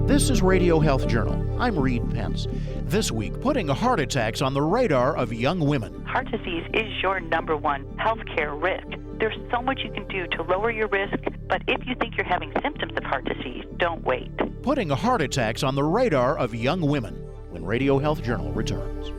This is Radio Health Journal. I'm Reed Pence. This week, putting heart attacks on the radar of young women. Heart disease is your number one healthcare risk. There's so much you can do to lower your risk, but if you think you're having symptoms of heart disease, don't wait. Putting heart attacks on the radar of young women when Radio Health Journal returns.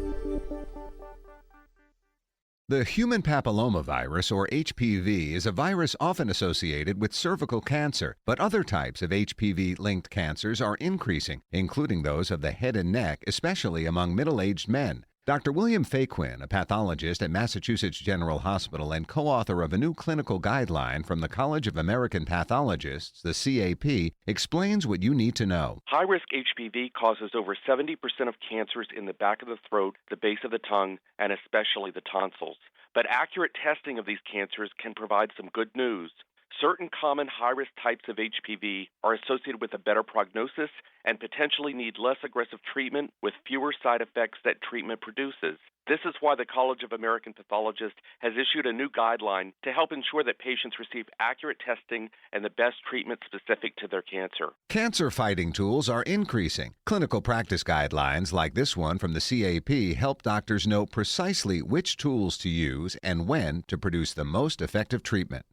The human papillomavirus, or HPV, is a virus often associated with cervical cancer, but other types of HPV-linked cancers are increasing, including those of the head and neck, especially among middle-aged men. Dr. William Faquin, a pathologist at Massachusetts General Hospital and co-author of a new clinical guideline from the College of American Pathologists, the CAP, explains what you need to know. High-risk HPV causes over 70% of cancers in the back of the throat, the base of the tongue, and especially the tonsils. But accurate testing of these cancers can provide some good news. Certain common high-risk types of HPV are associated with a better prognosis and potentially need less aggressive treatment with fewer side effects that treatment produces. This is why the College of American Pathologists has issued a new guideline to help ensure that patients receive accurate testing and the best treatment specific to their cancer. Cancer-fighting tools are increasing. Clinical practice guidelines like this one from the CAP help doctors know precisely which tools to use and when to produce the most effective treatment.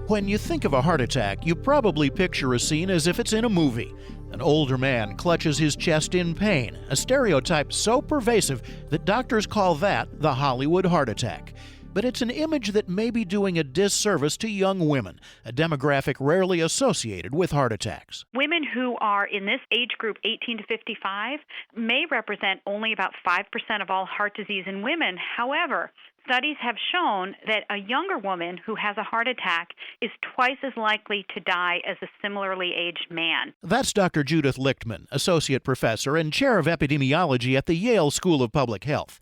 When you think of a heart attack, you probably picture a scene as if it's in a movie. An older man clutches his chest in pain, a stereotype so pervasive that doctors call that the Hollywood heart attack. But it's an image that may be doing a disservice to young women, a demographic rarely associated with heart attacks. Women who are in this age group, 18 to 55, may represent only about 5% of all heart disease in women. However, studies have shown that a younger woman who has a heart attack is twice as likely to die as a similarly aged man. That's Dr. Judith Lichtman, Associate Professor and Chair of Epidemiology at the Yale School of Public Health.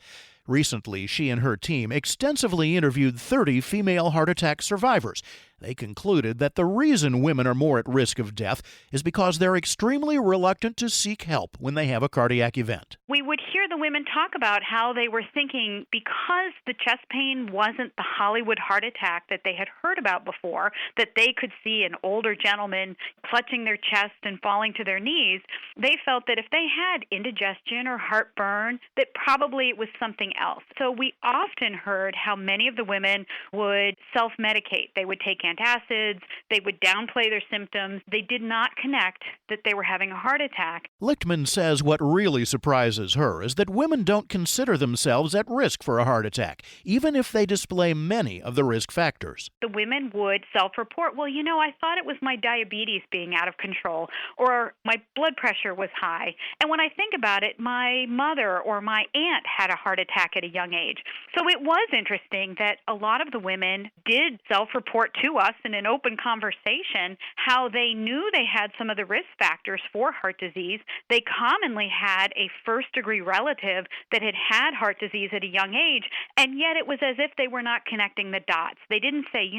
Recently, she and her team extensively interviewed 30 female heart attack survivors. They concluded that the reason women are more at risk of death is because they're extremely reluctant to seek help when they have a cardiac event. We would hear the women talk about how they were thinking because the chest pain wasn't the Hollywood heart attack that they had heard about before, that they could see an older gentleman clutching their chest and falling to their knees, they felt that if they had indigestion or heartburn, that probably it was something else. So we often heard how many of the women would self-medicate. They would take antacids, they would downplay their symptoms. They did not connect that they were having a heart attack. Lichtman says what really surprises her is that women don't consider themselves at risk for a heart attack, even if they display many of the risk factors. The women would self-report, well, I thought it was my diabetes being out of control, or my blood pressure was high. And when I think about it, my mother or my aunt had a heart attack at a young age. So it was interesting that a lot of the women did self-report to us in an open conversation how they knew they had some of the risk factors for heart disease. They commonly had a first-degree relative that had had heart disease at a young age, and yet it was as if they were not connecting the dots. They didn't say,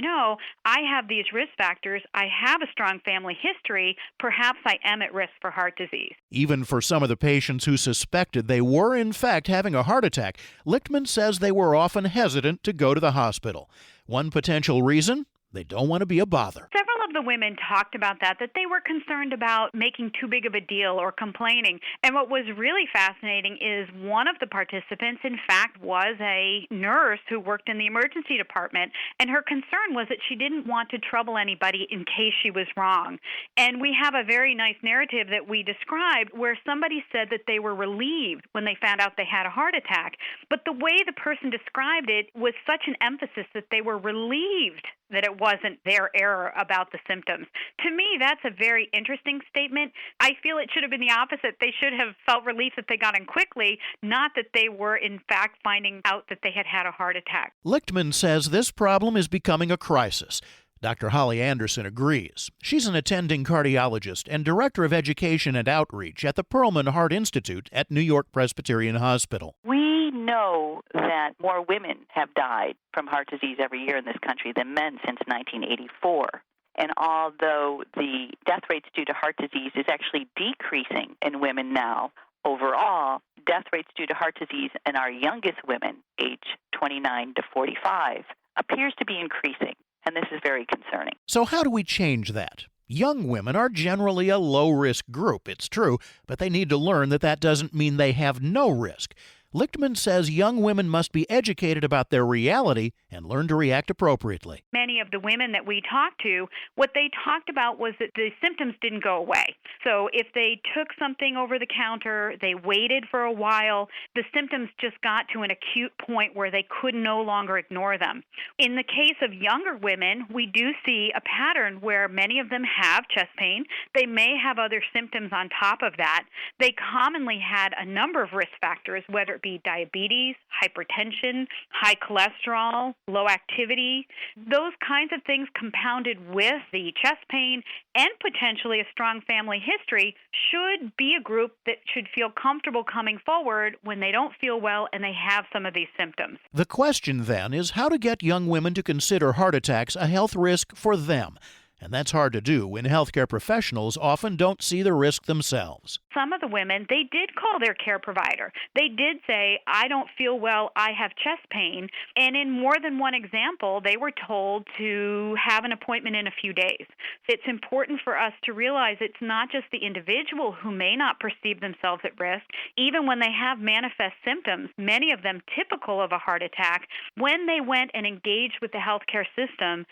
I have these risk factors, I have a strong family history, perhaps I am at risk for heart disease. Even for some of the patients who suspected they were in fact having a heart attack, Lichtman says they were often hesitant to go to the hospital. One potential reason? They don't want to be a bother. Several of the women talked about that they were concerned about making too big of a deal or complaining. And what was really fascinating is one of the participants, in fact, was a nurse who worked in the emergency department, and her concern was that she didn't want to trouble anybody in case she was wrong. And we have a very nice narrative that we described where somebody said that they were relieved when they found out they had a heart attack. But the way the person described it was such an emphasis that they were relieved that it wasn't their error about the symptoms. To me, that's a very interesting statement. I feel it should have been the opposite. They should have felt relief that they got in quickly, not that they were, in fact, finding out that they had had a heart attack. Lichtman says this problem is becoming a crisis. Dr. Holly Anderson agrees. She's an attending cardiologist and director of education and outreach at the Perelman Heart Institute at New York Presbyterian Hospital. We know that more women have died from heart disease every year in this country than men since 1984. And although the death rates due to heart disease is actually decreasing in women now, overall, death rates due to heart disease in our youngest women, age 29 to 45, appears to be increasing. And this is very concerning. So how do we change that? Young women are generally a low-risk group, it's true, but they need to learn that that doesn't mean they have no risk. Lichtman says young women must be educated about their reality and learn to react appropriately. Many of the women that we talked to, what they talked about was that the symptoms didn't go away. So if they took something over the counter, they waited for a while, the symptoms just got to an acute point where they could no longer ignore them. In the case of younger women, we do see a pattern where many of them have chest pain. They may have other symptoms on top of that. They commonly had a number of risk factors, whether it be diabetes, hypertension, high cholesterol, low activity. Those kinds of things compounded with the chest pain and potentially a strong family history should be a group that should feel comfortable coming forward when they don't feel well and they have some of these symptoms. The question then is how to get young women to consider heart attacks a health risk for them. And that's hard to do when healthcare professionals often don't see the risk themselves. Some of the women, they did call their care provider. They did say, I don't feel well, I have chest pain. And in more than one example, they were told to have an appointment in a few days. It's important for us to realize it's not just the individual who may not perceive themselves at risk. Even when they have manifest symptoms, many of them typical of a heart attack, when they went and engaged with the healthcare system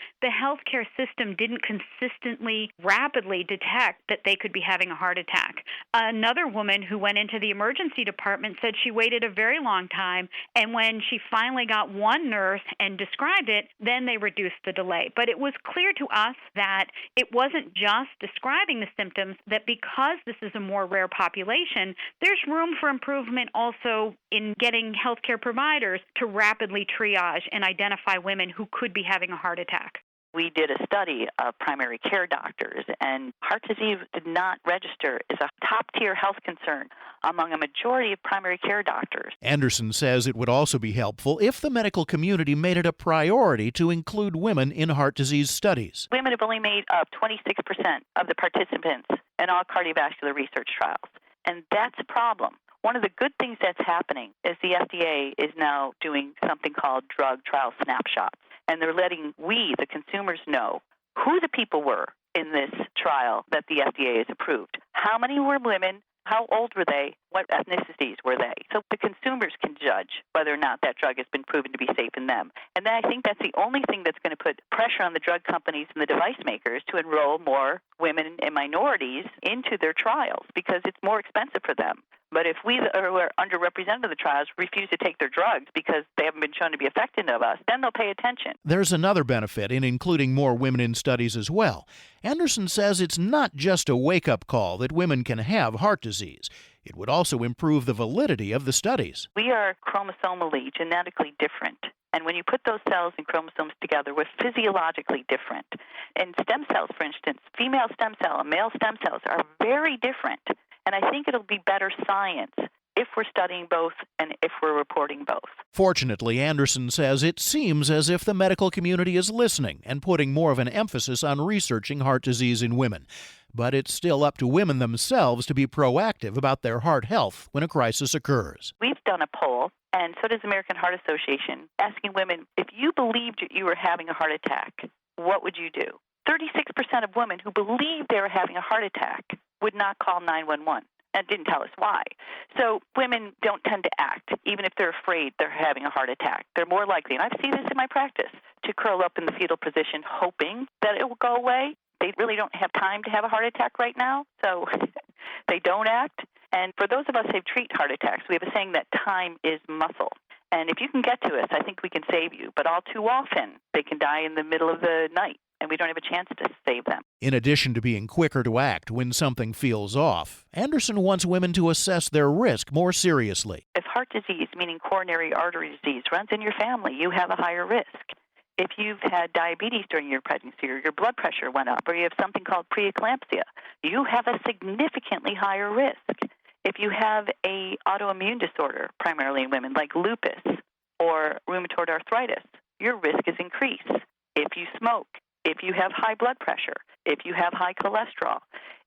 didn't consistently, rapidly detect that they could be having a heart attack. Another woman who went into the emergency department said she waited a very long time, and when she finally got one nurse and described it, then they reduced the delay. But it was clear to us that it wasn't just describing the symptoms, that because this is a more rare population, there's room for improvement also in getting healthcare providers to rapidly triage and identify women who could be having a heart attack. We did a study of primary care doctors, and heart disease did not register as a top-tier health concern among a majority of primary care doctors. Anderson says it would also be helpful if the medical community made it a priority to include women in heart disease studies. Women have only made up 26% of the participants in all cardiovascular research trials, and that's a problem. One of the good things that's happening is the FDA is now doing something called drug trial snapshots. And they're letting we, the consumers, know who the people were in this trial that the FDA has approved. How many were women? How old were they? What ethnicities were they? So the consumers can judge whether or not that drug has been proven to be safe in them. And then I think that's the only thing that's going to put pressure on the drug companies and the device makers to enroll more women and minorities into their trials because it's more expensive for them. But if we who are underrepresented in the trials refuse to take their drugs because they haven't been shown to be effective of us, then they'll pay attention. There's another benefit in including more women in studies as well. Anderson says it's not just a wake-up call that women can have heart disease. It would also improve the validity of the studies. We are chromosomally, genetically different. And when you put those cells and chromosomes together, we're physiologically different. And stem cells, for instance, female stem cell and male stem cells are very different. And I think it'll be better science if we're studying both and if we're reporting both. Fortunately, Anderson says it seems as if the medical community is listening and putting more of an emphasis on researching heart disease in women. But it's still up to women themselves to be proactive about their heart health when a crisis occurs. We've done a poll, and so does the American Heart Association, asking women, if you believed you were having a heart attack, what would you do? 36% of women who believed they were having a heart attack would not call 911 and didn't tell us why. So women don't tend to act, even if they're afraid they're having a heart attack. They're more likely, and I've seen this in my practice, to curl up in the fetal position hoping that it will go away. They really don't have time to have a heart attack right now, so they don't act. And for those of us who treat heart attacks, we have a saying that time is muscle. And if you can get to us, I think we can save you. But all too often, they can die in the middle of the night, and we don't have a chance to save them. In addition to being quicker to act when something feels off, Anderson wants women to assess their risk more seriously. If heart disease, meaning coronary artery disease, runs in your family, you have a higher risk. If you've had diabetes during your pregnancy or your blood pressure went up or you have something called preeclampsia, you have a significantly higher risk. If you have an autoimmune disorder, primarily in women, like lupus or rheumatoid arthritis, your risk is increased. If you smoke, if you have high blood pressure, if you have high cholesterol,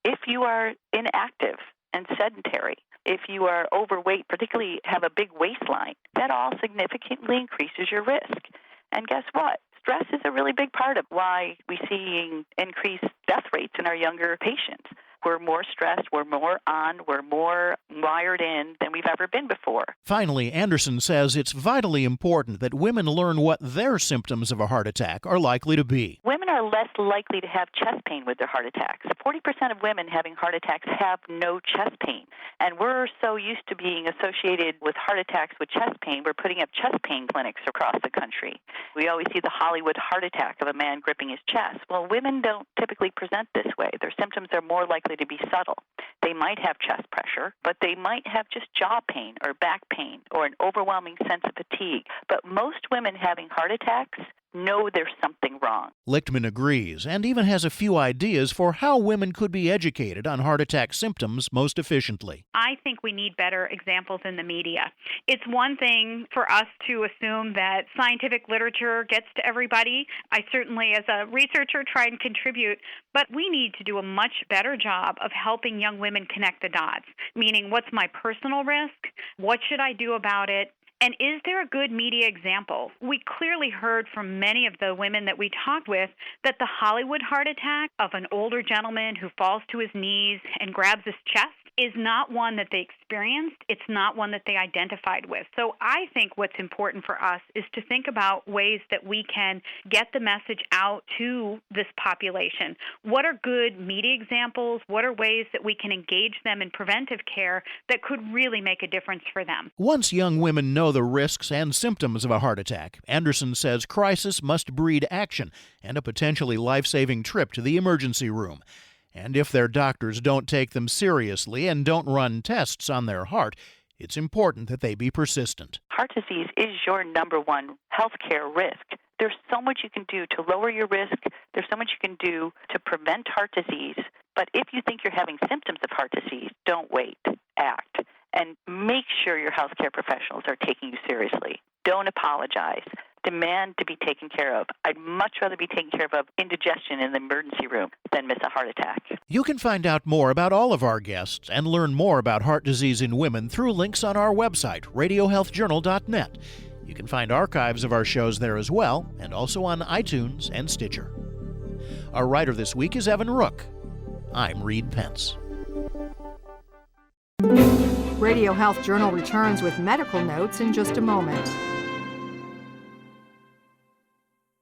if you are inactive and sedentary, if you are overweight, particularly have a big waistline, that all significantly increases your risk. And guess what? stress is a really big part of why we see increased death rates in our younger patients. We're more stressed, we're more on, we're more wired in than we've ever been before. Finally, Anderson says it's vitally important that women learn what their symptoms of a heart attack are likely to be. Women are less likely to have chest pain with their heart attacks. 40% of women having heart attacks have no chest pain. And we're so used to being associated with heart attacks with chest pain, we're putting up chest pain clinics across the country. We always see the Hollywood heart attack of a man gripping his chest. Well, women don't typically present this way. Their symptoms are more likely to be subtle. They might have chest pressure, but they might have just jaw pain or back pain or an overwhelming sense of fatigue. But most women having heart attacks know there's something wrong. Lichtman agrees and even has a few ideas for how women could be educated on heart attack symptoms most efficiently. I think we need better examples in the media. It's one thing for us to assume that scientific literature gets to everybody. I certainly, as a researcher, try and contribute, but we need to do a much better job of helping young women connect the dots, meaning what's my personal risk? What should I do about it? And is there a good media example? We clearly heard from many of the women that we talked with that the Hollywood heart attack of an older gentleman who falls to his knees and grabs his chest is not one that they experienced. It's not one that they identified with. So I think what's important for us is to think about ways that we can get the message out to this population. What are good media examples? What are ways that we can engage them in preventive care that could really make a difference for them? Once young women know the risks and symptoms of a heart attack, Anderson says crisis must breed action and a potentially life-saving trip to the emergency room. And if their doctors don't take them seriously and don't run tests on their heart, it's important that they be persistent. Heart disease is your number one healthcare risk. There's so much you can do to lower your risk. There's so much you can do to prevent heart disease. But if you think you're having symptoms of heart disease, don't wait. Act. And make sure your healthcare professionals are taking you seriously. Don't apologize. Demand to be taken care of. I'd much rather be taken care of indigestion in the emergency room than miss a heart attack. You can find out more about all of our guests and learn more about heart disease in women through links on our website, radiohealthjournal.net. You can find archives of our shows there as well, and also on iTunes and Stitcher. Our writer this week is Evan Rook. I'm Reed Pence. Radio Health Journal returns with medical notes in just a moment.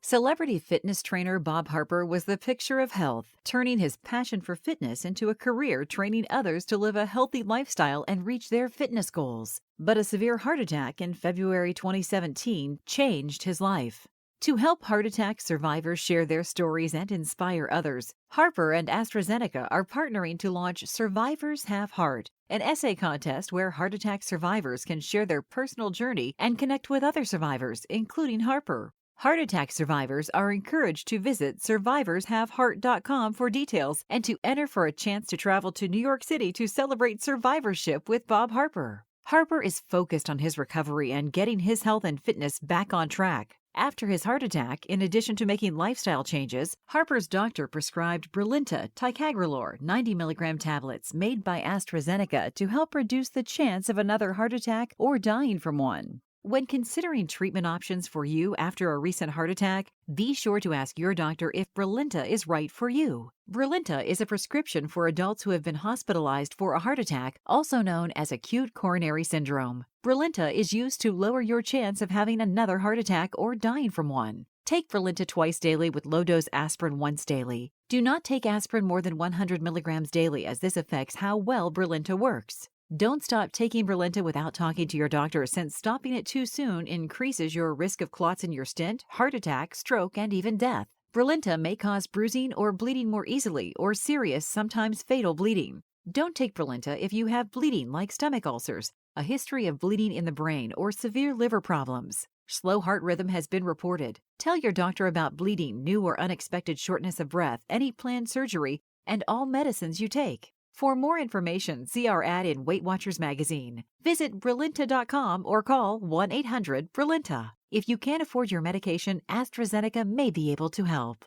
Celebrity fitness trainer Bob Harper was the picture of health, turning his passion for fitness into a career training others to live a healthy lifestyle and reach their fitness goals. But a severe heart attack in February 2017 changed his life. To help heart attack survivors share their stories and inspire others, Harper and AstraZeneca are partnering to launch Survivors Have Heart, an essay contest where heart attack survivors can share their personal journey and connect with other survivors, including Harper. Heart attack survivors are encouraged to visit survivorshaveheart.com for details and to enter for a chance to travel to New York City to celebrate survivorship with Bob Harper. Harper is focused on his recovery and getting his health and fitness back on track. After his heart attack, in addition to making lifestyle changes, Harper's doctor prescribed Brilinta ticagrelor 90 milligram tablets made by AstraZeneca to help reduce the chance of another heart attack or dying from one. When considering treatment options for you after a recent heart attack, be sure to ask your doctor if Brilinta is right for you. Brilinta is a prescription for adults who have been hospitalized for a heart attack, also known as acute coronary syndrome. Brilinta is used to lower your chance of having another heart attack or dying from one. Take Brilinta twice daily with low-dose aspirin once daily. Do not take aspirin more than 100 milligrams daily, as this affects how well Brilinta works. Don't stop taking Brilinta without talking to your doctor, since stopping it too soon increases your risk of clots in your stent, heart attack, stroke, and even death. Brilinta may cause bruising or bleeding more easily, or serious, sometimes fatal bleeding. Don't take Brilinta if you have bleeding like stomach ulcers, a history of bleeding in the brain, or severe liver problems. Slow heart rhythm has been reported. Tell your doctor about bleeding, new or unexpected shortness of breath, any planned surgery, and all medicines you take. For more information, see our ad in Weight Watchers magazine. Visit Brilinta.com or call 1-800-BRILINTA. If you can't afford your medication, AstraZeneca may be able to help.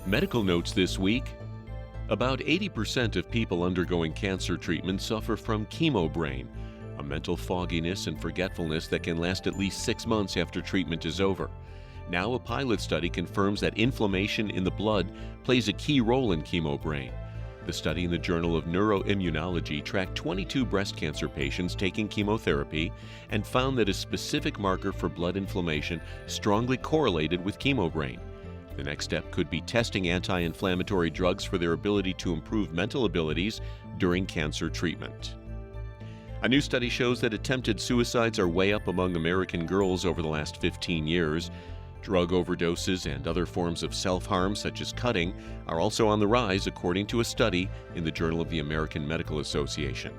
Medical notes this week. About 80% of people undergoing cancer treatment suffer from chemobrain, a mental fogginess and forgetfulness that can last at least 6 months after treatment is over. Now, a pilot study confirms that inflammation in the blood plays a key role in chemobrain. The study in the Journal of Neuroimmunology tracked 22 breast cancer patients taking chemotherapy and found that a specific marker for blood inflammation strongly correlated with chemobrain. The next step could be testing anti-inflammatory drugs for their ability to improve mental abilities during cancer treatment. A new study shows that attempted suicides are way up among American girls over the last 15 years. Drug overdoses and other forms of self-harm, such as cutting, are also on the rise, according to a study in the Journal of the American Medical Association.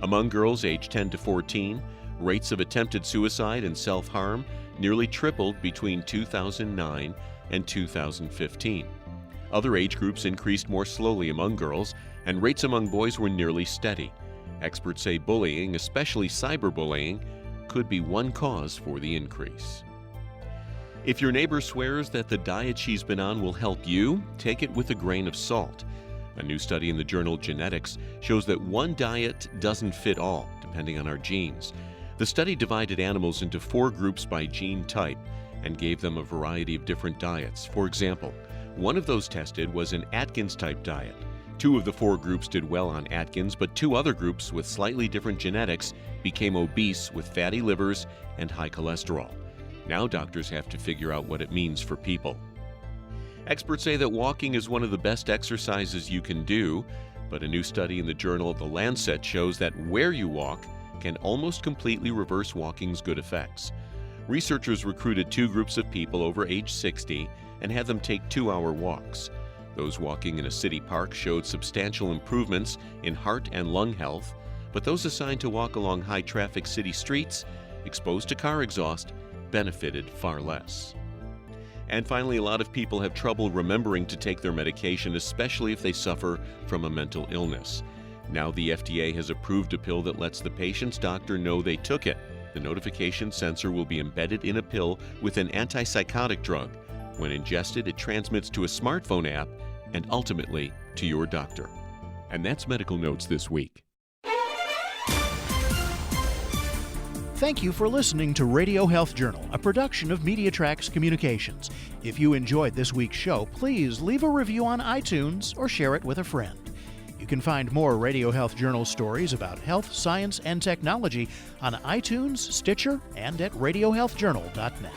Among girls aged 10 to 14, rates of attempted suicide and self-harm nearly tripled between 2009 and 2015. Other age groups increased more slowly among girls, and rates among boys were nearly steady. Experts say bullying, especially cyberbullying, could be one cause for the increase. If your neighbor swears that the diet she's been on will help you, take it with a grain of salt. A new study in the journal Genetics shows that one diet doesn't fit all, depending on our genes. The study divided animals into 4 groups by gene type and gave them a variety of different diets. For example, one of those tested was an Atkins-type diet. 2 of the 4 groups did well on Atkins, but 2 other groups with slightly different genetics became obese with fatty livers and high cholesterol. Now doctors have to figure out what it means for people. Experts say that walking is one of the best exercises you can do, but a new study in the journal The Lancet shows that where you walk can almost completely reverse walking's good effects. Researchers recruited 2 groups of people over age 60 and had them take 2-hour walks. Those walking in a city park showed substantial improvements in heart and lung health, but those assigned to walk along high-traffic city streets, exposed to car exhaust, benefited far less. And finally, a lot of people have trouble remembering to take their medication, especially if they suffer from a mental illness. Now the FDA has approved a pill that lets the patient's doctor know they took it. The notification sensor will be embedded in a pill with an antipsychotic drug. When ingested, it transmits to a smartphone app and ultimately to your doctor. And that's Medical Notes this week. Thank you for listening to Radio Health Journal, a production of MediaTrax Communications. If you enjoyed this week's show, please leave a review on iTunes or share it with a friend. You can find more Radio Health Journal stories about health, science, and technology on iTunes, Stitcher, and at radiohealthjournal.net.